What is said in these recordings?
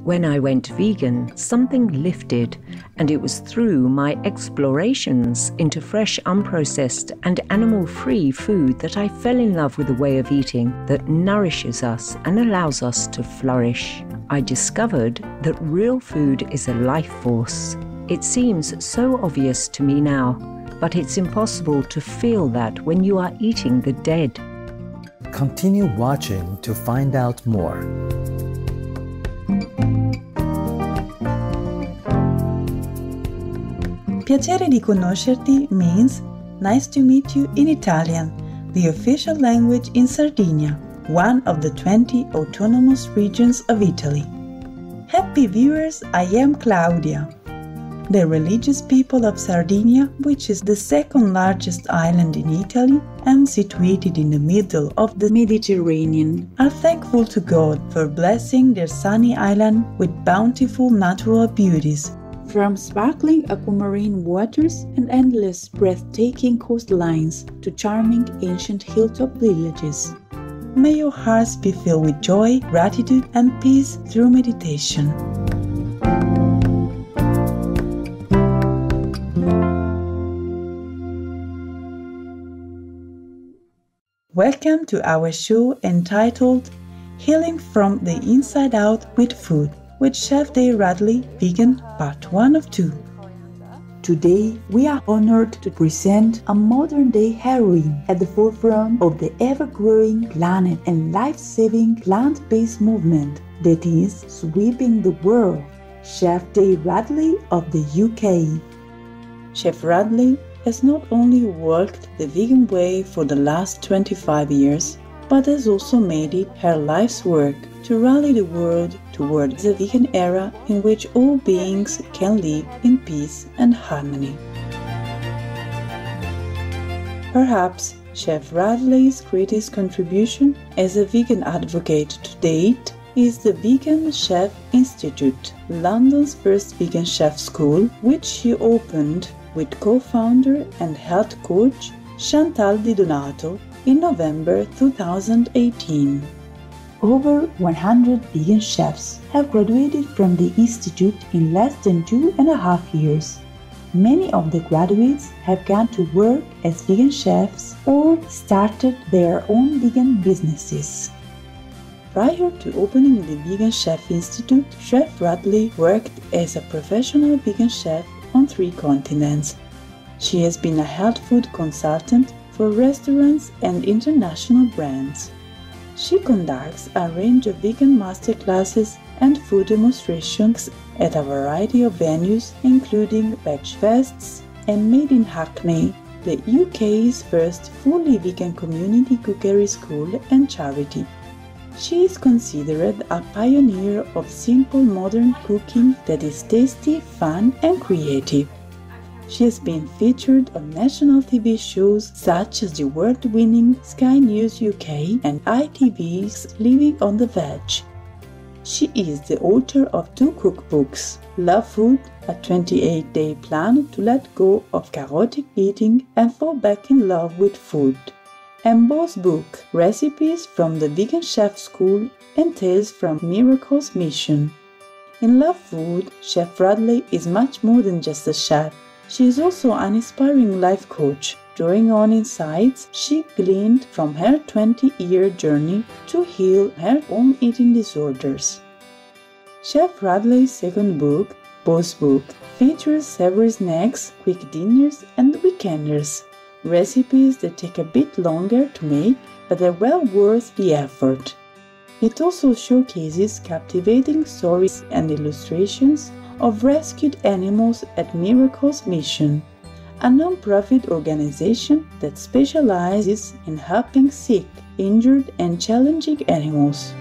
When I went vegan, something lifted, and it was through my explorations into fresh, unprocessed, and animal-free food that I fell in love with a way of eating that nourishes us and allows us to flourish. I discovered that real food is a life force. It seems so obvious to me now, but it's impossible to feel that when you are eating the dead. Continue watching to find out more. Piacere di conoscerti means nice to meet you in Italian, the official language in Sardinia, one of the 20 autonomous regions of Italy. Happy viewers, I am Claudia. The religious people of Sardinia, which is the second largest island in Italy and situated in the middle of the Mediterranean, are thankful to God for blessing their sunny island with bountiful natural beauties, from sparkling aquamarine waters and endless breathtaking coastlines to charming ancient hilltop villages. May your hearts be filled with joy, gratitude, and peace through meditation. Welcome to our show entitled Healing from the Inside Out with Food with Chef Day Radley, Vegan, Part 1 of 2. Today, we are honored to present a modern-day heroine at the forefront of the ever-growing planet and life-saving plant-based movement that is sweeping the world, Chef Day Radley of the UK. Chef Radley has not only walked the vegan way for the last 25 years, but has also made it her life's work to rally the world towards a vegan era in which all beings can live in peace and harmony. Perhaps Chef Radley's greatest contribution as a vegan advocate to date is the Vegan Chef Institute, London's first vegan chef school, which she opened with co-founder and health coach Chantal Di Donato in November 2018. Over 100 vegan chefs have graduated from the institute in less than 2.5 years. Many of the graduates have gone to work as vegan chefs or started their own vegan businesses. Prior to opening the Vegan Chef Institute, Chef Radley worked as a professional vegan chef on 3 continents. She has been a health food consultant for restaurants and international brands. She conducts a range of vegan masterclasses and food demonstrations at a variety of venues, including Veg Fests and Made in Hackney, the UK's first fully vegan community cookery school and charity. She is considered a pioneer of simple modern cooking that is tasty, fun, and creative. She has been featured on national TV shows such as the award-winning Sky News UK and ITV's Living on the Veg. She is the author of 2 cookbooks, Love.Food, a 28-day plan to let go of chaotic eating and fall back in love with food, and Bo's book, Recipes from the Vegan Chef School and Tales from Miracle's Mission. In Love.Food, Chef Radley is much more than just a chef. She is also an inspiring life coach, drawing on insights she gleaned from her 20-year journey to heal her own eating disorders. Chef Radley's second book, Bo's Book, features savory snacks, quick dinners, and weekenders, recipes that take a bit longer to make but are well worth the effort. It also showcases captivating stories and illustrations of rescued animals at Miracle's Mission, a non-profit organization that specializes in helping sick, injured, and challenging animals.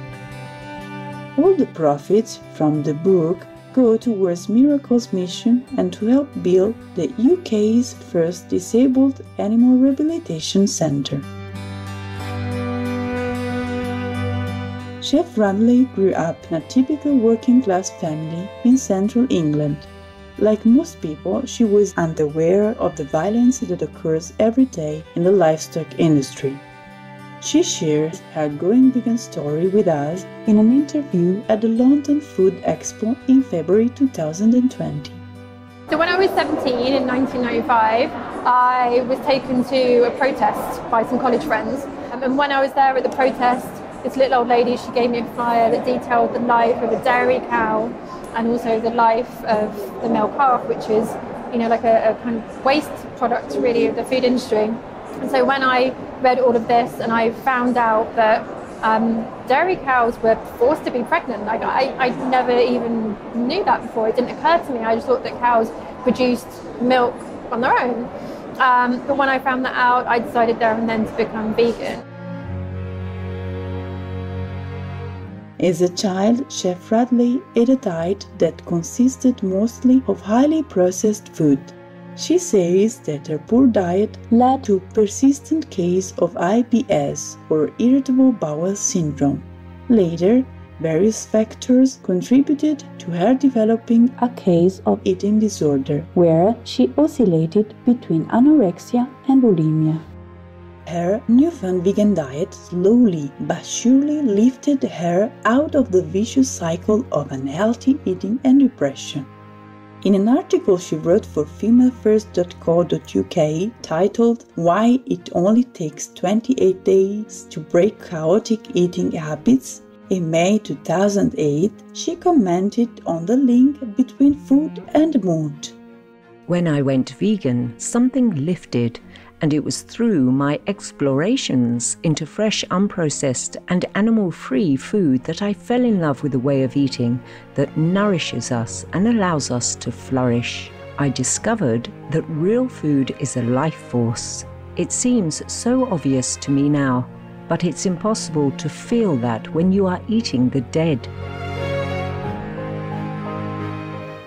All the profits from the book go towards Miracle's mission and to help build the UK's first disabled animal rehabilitation centre. Chef Radley grew up in a typical working-class family in central England. Like most people, she was unaware of the violence that occurs every day in the livestock industry. She shares her going vegan story with us in an interview at the London Food Expo in February 2020. So when I was 17 in 1995, I was taken to a protest by some college friends. And when I was there at the protest, this little old lady, she gave me a flyer that detailed the life of a dairy cow and also the life of the male calf, which is, like a kind of waste product really of the food industry. And so when I read all of this and I found out that dairy cows were forced to be pregnant, I never even knew that before. It didn't occur to me. I just thought that cows produced milk on their own. But when I found that out, I decided there and then to become vegan. As a child, Chef Radley ate a diet that consisted mostly of highly processed food. She says that her poor diet led to a persistent case of IBS, or irritable bowel syndrome. Later, various factors contributed to her developing a case of eating disorder, where she oscillated between anorexia and bulimia. Her newfound vegan diet slowly but surely lifted her out of the vicious cycle of unhealthy eating and depression. In an article she wrote for femalefirst.co.uk titled "Why It Only Takes 28 Days to Break Chaotic Eating Habits," in May 2008, she commented on the link between food and mood. When I went vegan, something lifted, and it was through my explorations into fresh, unprocessed, and animal-free food that I fell in love with a way of eating that nourishes us and allows us to flourish. I discovered that real food is a life force. It seems so obvious to me now, but it's impossible to feel that when you are eating the dead.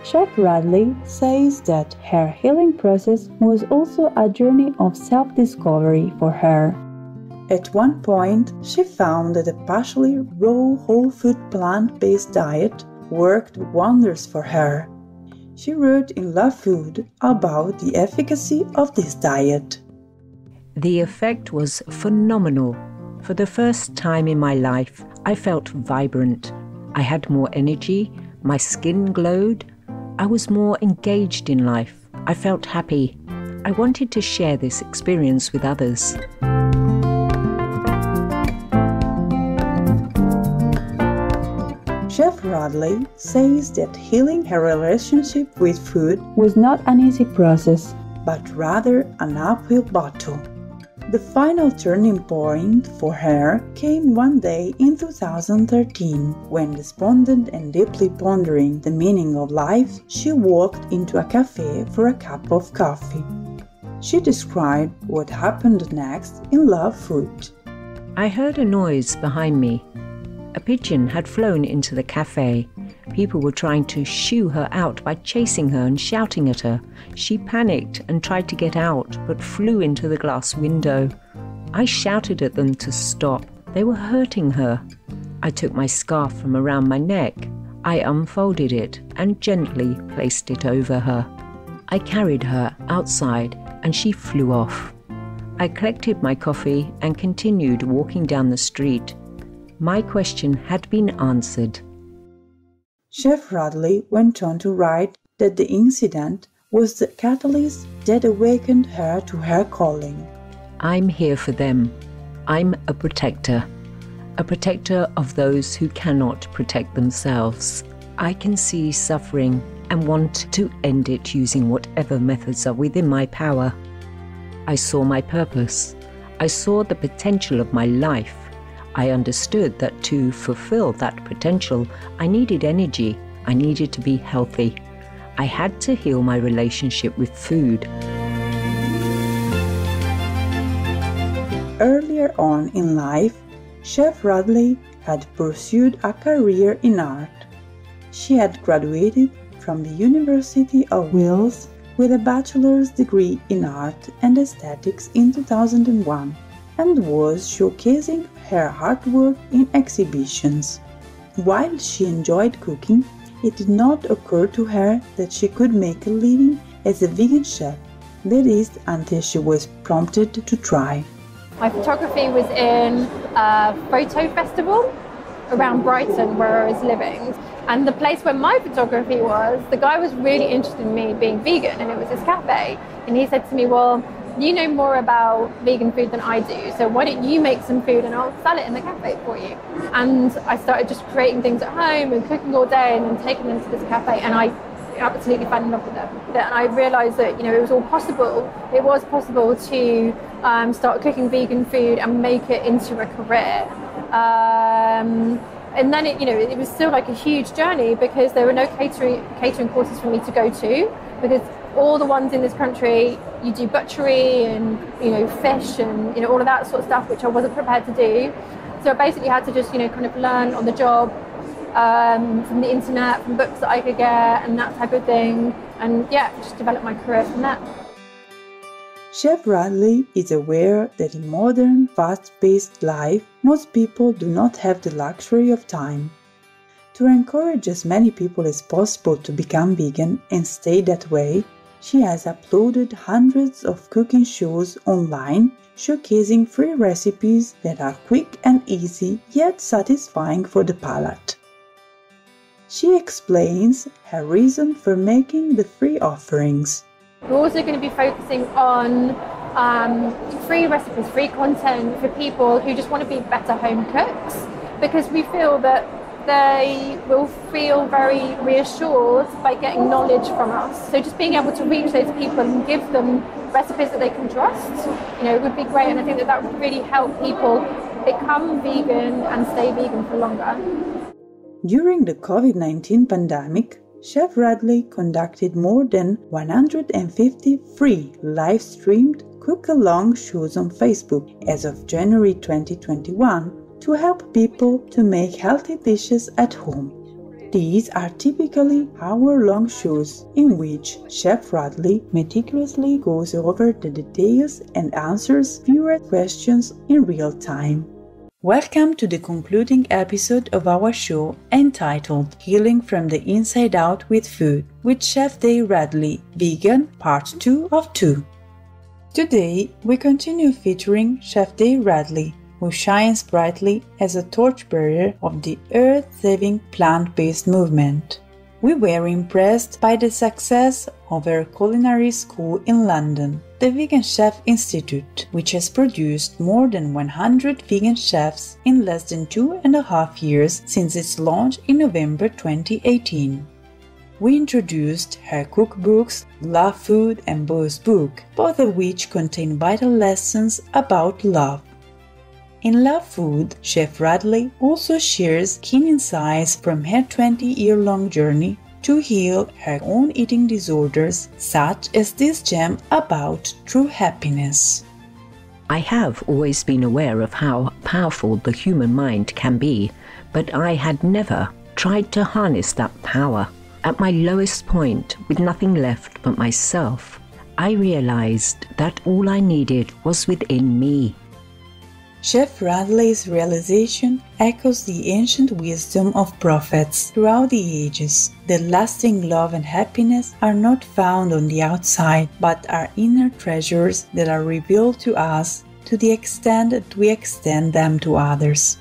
Chef Radley says that her healing process was also a journey of self-discovery for her. At one point, she found that a partially raw, whole food, plant-based diet worked wonders for her. She wrote in Love.Food about the efficacy of this diet. The effect was phenomenal. For the first time in my life, I felt vibrant. I had more energy, my skin glowed, I was more engaged in life. I felt happy. I wanted to share this experience with others. Chef Radley says that healing her relationship with food was not an easy process, but rather an uphill battle. The final turning point for her came one day in 2013, when, despondent and deeply pondering the meaning of life, she walked into a cafe for a cup of coffee. She described what happened next in Love.Food. I heard a noise behind me. A pigeon had flown into the cafe. People were trying to shoo her out by chasing her and shouting at her. She panicked and tried to get out, but flew into the glass window. I shouted at them to stop. They were hurting her. I took my scarf from around my neck. I unfolded it and gently placed it over her. I carried her outside and she flew off. I collected my coffee and continued walking down the street. My question had been answered. Chef Radley went on to write that the incident was the catalyst that awakened her to her calling. I'm here for them. I'm a protector of those who cannot protect themselves. I can see suffering and want to end it using whatever methods are within my power. I saw my purpose. I saw the potential of my life. I understood that to fulfill that potential, I needed energy. I needed to be healthy. I had to heal my relationship with food. Earlier on in life, Chef Radley had pursued a career in art. She had graduated from the University of Wales with a bachelor's degree in art and aesthetics in 2001. And was showcasing her artwork in exhibitions. While she enjoyed cooking, it did not occur to her that she could make a living as a vegan chef, that is, until she was prompted to try. My photography was in a photo festival around Brighton where I was living. And the place where my photography was, the guy was really interested in me being vegan, and it was this cafe. And he said to me, well, you know more about vegan food than I do, so why don't you make some food and I'll sell it in the cafe for you. And I started just creating things at home and cooking all day and then taking them to this cafe, and I absolutely fell in love with them. And I realised that, it was all possible. It was possible to start cooking vegan food and make it into a career. And then it was still like a huge journey because there were no catering courses for me to go to, because all the ones in this country, you do butchery and fish and all of that sort of stuff, which I wasn't prepared to do. So I basically had to just kind of learn on the job, from the internet, from books that I could get and that type of thing, and just develop my career from that. Chef Radley is aware that in modern, fast-paced life, most people do not have the luxury of time. To encourage as many people as possible to become vegan and stay that way, she has uploaded hundreds of cooking shows online, showcasing free recipes that are quick and easy, yet satisfying for the palate. She explains her reason for making the free offerings. We're also going to be focusing on free recipes, free content for people who just want to be better home cooks, because we feel that they will feel very reassured by getting knowledge from us. So just being able to reach those people and give them recipes that they can trust, would be great. And I think that would really help people become vegan and stay vegan for longer. During the COVID-19 pandemic, Chef Radley conducted more than 150 free live-streamed cook-along shows on Facebook as of January 2021 to help people to make healthy dishes at home. These are typically hour-long shows in which Chef Radley meticulously goes over the details and answers viewer questions in real time. Welcome to the concluding episode of our show entitled Healing from the Inside Out with Food with Chef Day Radley, Vegan, Part 2 of 2. Today, we continue featuring Chef Day Radley, who shines brightly as a torchbearer of the earth-saving plant-based movement. We were impressed by the success of her culinary school in London, the Vegan Chef Institute, which has produced more than 100 vegan chefs in less than 2.5 years since its launch in November 2018. We introduced her cookbooks, Love.Food and Bo's book, both of which contain vital lessons about love. In Love.Food, Chef Radley also shares keen insights from her 20-year-long journey to heal her own eating disorders, such as this gem about true happiness. I have always been aware of how powerful the human mind can be, but I had never tried to harness that power. At my lowest point, with nothing left but myself, I realized that all I needed was within me. Chef Radley's realization echoes the ancient wisdom of prophets throughout the ages, that lasting love and happiness are not found on the outside, but are inner treasures that are revealed to us to the extent that we extend them to others.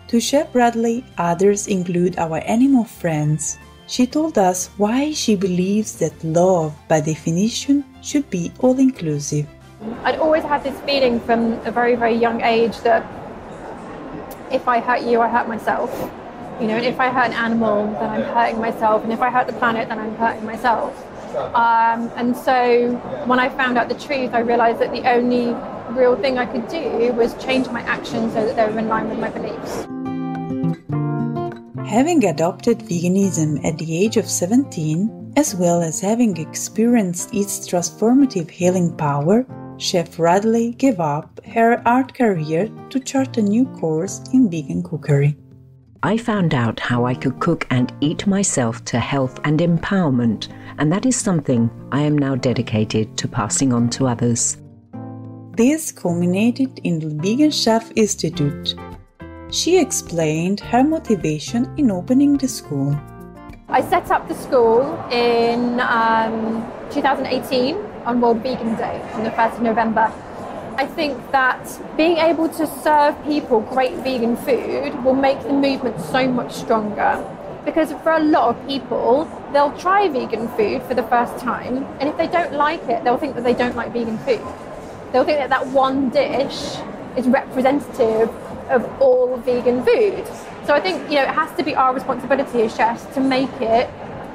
To Chef Radley, others include our animal friends. She told us why she believes that love, by definition, should be all-inclusive. I'd always had this feeling from a very, very young age that if I hurt you, I hurt myself. And if I hurt an animal, then I'm hurting myself. And if I hurt the planet, then I'm hurting myself. And so when I found out the truth, I realized that the only real thing I could do was change my actions so that they were in line with my beliefs. Having adopted veganism at the age of 17, as well as having experienced its transformative healing power, Chef Radley gave up her art career to chart a new course in vegan cookery. I found out how I could cook and eat myself to health and empowerment, and that is something I am now dedicated to passing on to others. This culminated in the Vegan Chef Institute. She explained her motivation in opening the school. I set up the school in 2018 on World Vegan Day on the 1st of November. I think that being able to serve people great vegan food will make the movement so much stronger. Because for a lot of people, they'll try vegan food for the first time, and if they don't like it, they'll think that they don't like vegan food. They'll think that that one dish is representative of all vegan food. So I think, it has to be our responsibility as chefs to make it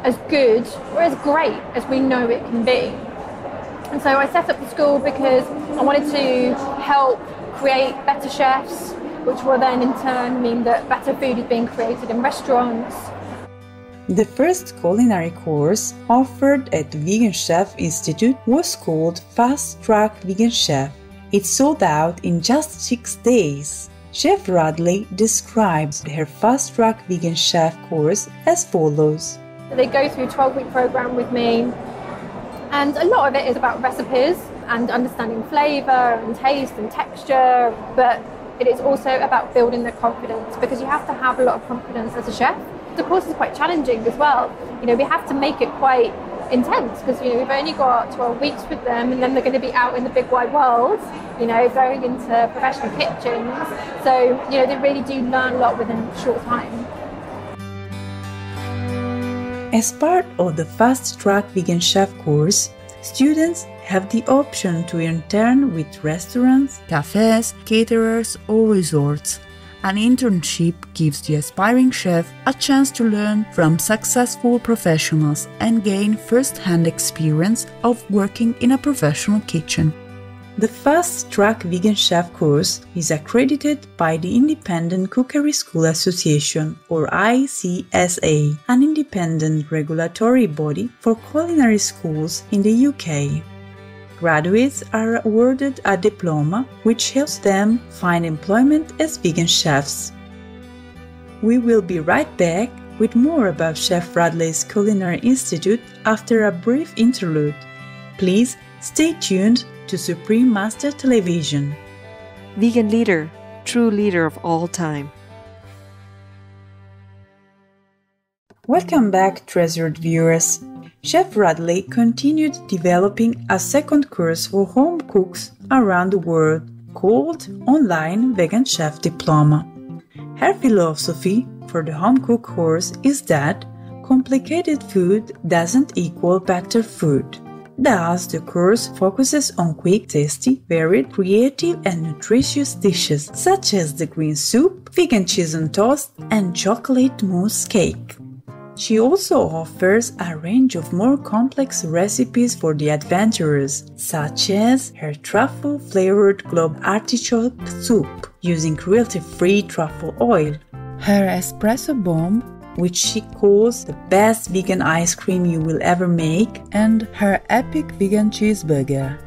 as good or as great as we know it can be. And so I set up the school because I wanted to help create better chefs, which will then in turn mean that better food is being created in restaurants. The first culinary course offered at the Vegan Chef Institute was called Fast Track Vegan Chef. It sold out in just 6 days. Chef Radley describes her Fast Track Vegan Chef course as follows. They go through a 12-week program with me, and a lot of it is about recipes and understanding flavour and taste and texture, but it is also about building their confidence, because you have to have a lot of confidence as a chef. The course is quite challenging as well. We have to make it quite intense because, we've only got 12 weeks with them, and then they're going to be out in the big wide world, going into professional kitchens. So, they really do learn a lot within a short time. As part of the Fast Track Vegan Chef course, students have the option to intern with restaurants, cafes, caterers, or resorts. An internship gives the aspiring chef a chance to learn from successful professionals and gain first-hand experience of working in a professional kitchen. The Fast Track Vegan Chef course is accredited by the Independent Cookery School Association, or ICSA, an independent regulatory body for culinary schools in the UK. Graduates are awarded a diploma which helps them find employment as vegan chefs. We will be right back with more about Chef Radley's Culinary Institute after a brief interlude. Please stay tuned to Supreme Master Television. Vegan leader, true leader of all time. Welcome back, treasured viewers. Chef Radley continued developing a second course for home cooks around the world called Online Vegan Chef Diploma. Her philosophy for the home cook course is that complicated food doesn't equal better food. Thus, the course focuses on quick, tasty, varied, creative and nutritious dishes such as the green soup, vegan cheese on toast and chocolate mousse cake. She also offers a range of more complex recipes for the adventurers, such as her truffle-flavored globe artichoke soup using cruelty-free truffle oil, her espresso bomb, which she calls the best vegan ice cream you will ever make, and her epic vegan cheeseburger.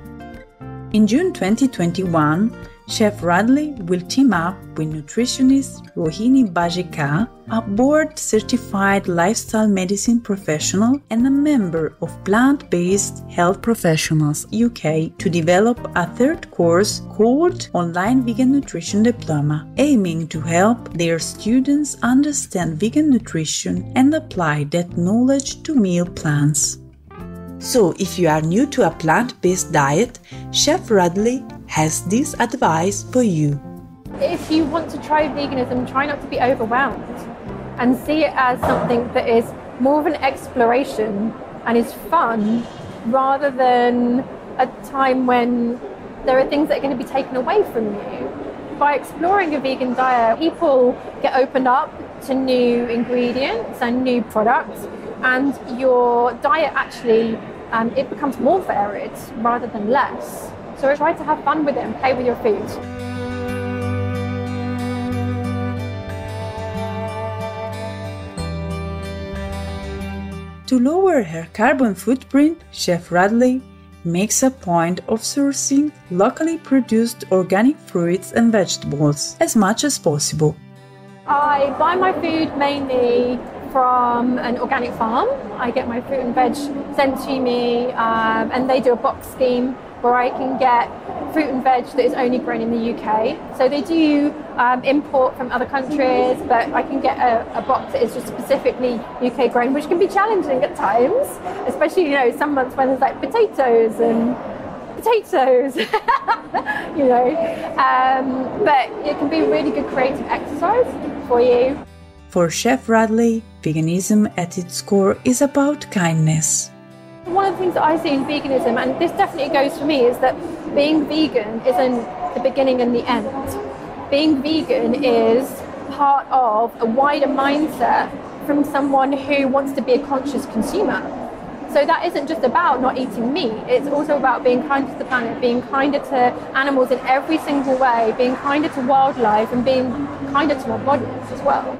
In June 2021, Chef Radley will team up with nutritionist Rohini Bajika, a board-certified lifestyle medicine professional and a member of Plant-Based Health Professionals UK, to develop a third course called Online Vegan Nutrition Diploma, aiming to help their students understand vegan nutrition and apply that knowledge to meal plans. So, if you are new to a plant-based diet, Chef Radley has this advice for you. If you want to try veganism, try not to be overwhelmed and see it as something that is more of an exploration and is fun, rather than a time when there are things that are going to be taken away from you. By exploring a vegan diet, people get opened up to new ingredients and new products, and your diet actually it becomes more varied rather than less. So try to have fun with it and play with your food. To lower her carbon footprint, Chef Radley makes a point of sourcing locally produced organic fruits and vegetables as much as possible. I buy my food mainly from an organic farm. I get my fruit and veg sent to me, and they do a box scheme where I can get fruit and veg that is only grown in the UK. So they do import from other countries, but I can get a box that is just specifically UK grown, which can be challenging at times, especially some months when there's like potatoes and potatoes, you know. But it can be really good creative exercise for you. For Chef Radley, veganism at its core is about kindness. One of the things that I see in veganism, and this definitely goes for me, is that being vegan isn't the beginning and the end. Being vegan is part of a wider mindset from someone who wants to be a conscious consumer. So that isn't just about not eating meat, it's also about being kind to the planet, being kinder to animals in every single way, being kinder to wildlife and being kinder to our bodies as well.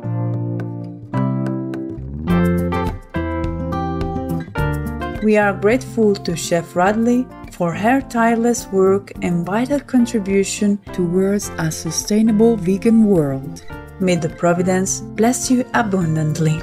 We are grateful to Chef Radley for her tireless work and vital contribution towards a sustainable vegan world. May the Providence bless you abundantly.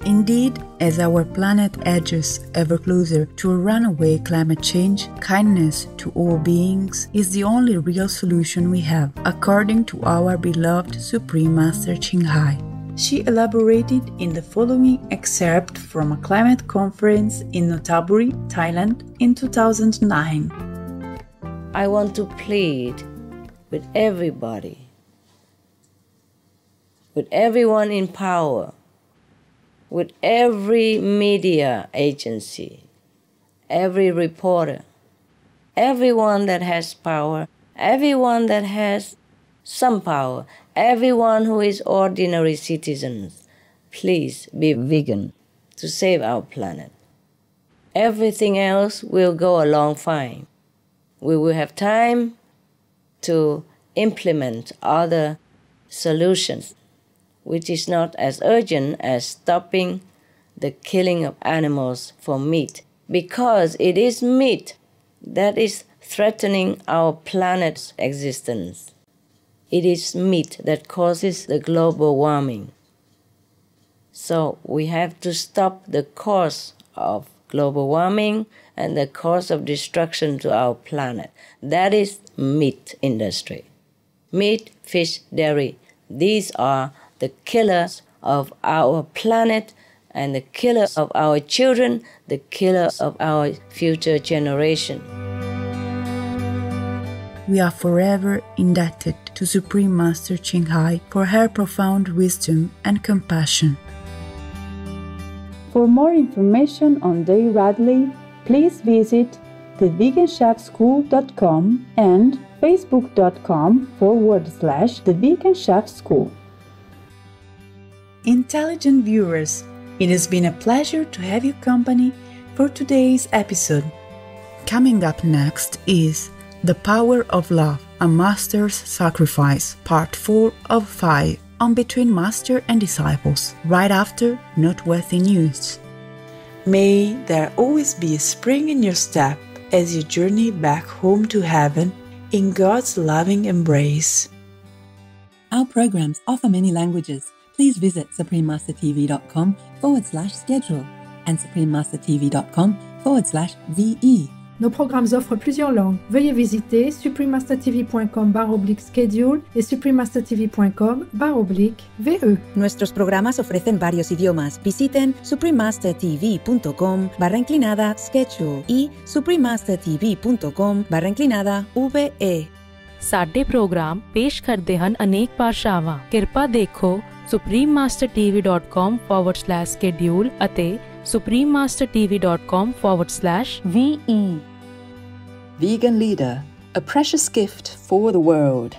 Indeed, as our planet edges ever closer to a runaway climate change, kindness to all beings is the only real solution we have, according to our beloved Supreme Master Ching Hai. She elaborated in the following excerpt from a climate conference in Nonthaburi, Thailand in 2009. I want to plead with everybody, with everyone in power, with every media agency, every reporter, everyone that has power, everyone that has some power, everyone who is ordinary citizens, please be vegan to save our planet. Everything else will go along fine. We will have time to implement other solutions, which is not as urgent as stopping the killing of animals for meat, because it is meat that is threatening our planet's existence. It is meat that causes the global warming. So we have to stop the cause of global warming and the cause of destruction to our planet. That is meat industry. Meat, fish, dairy, these are the killers of our planet and the killer of our children, the killer of our future generation. We are forever indebted to Supreme Master Ching Hai for her profound wisdom and compassion. For more information on Day Radley, please visit theveganchefschool.com and facebook.com/theveganchefschool. Intelligent viewers, it has been a pleasure to have your company for today's episode. Coming up next is The Power of Love, a Master's Sacrifice, Part 4 of 5, on Between Master and Disciples, right after Noteworthy News. May there always be a spring in your step as you journey back home to heaven in God's loving embrace. Our programs offer many languages. Please visit suprememastertv.com/schedule and suprememastertv.com/VE. Nos programmes offrent plusieurs langues. Veuillez visiter suprememastertv.com/schedule et suprememastertv.com/VE. Nuestros programas ofrecen varios idiomas. Visiten suprememastertv.com/schedule y suprememastertv.com/VE. ਸਾਡੇ programme ਪੇਸ਼ ਕਰਦੇ ਹਨ ਅਨੇਕ ਭਾਸ਼ਾਵਾਂ। ਕਿਰਪਾ ਦੇਖੋ suprememastertv.com/schedule ਅਤੇ suprememastertv.com/VE. Vegan Leader, a precious gift for the world.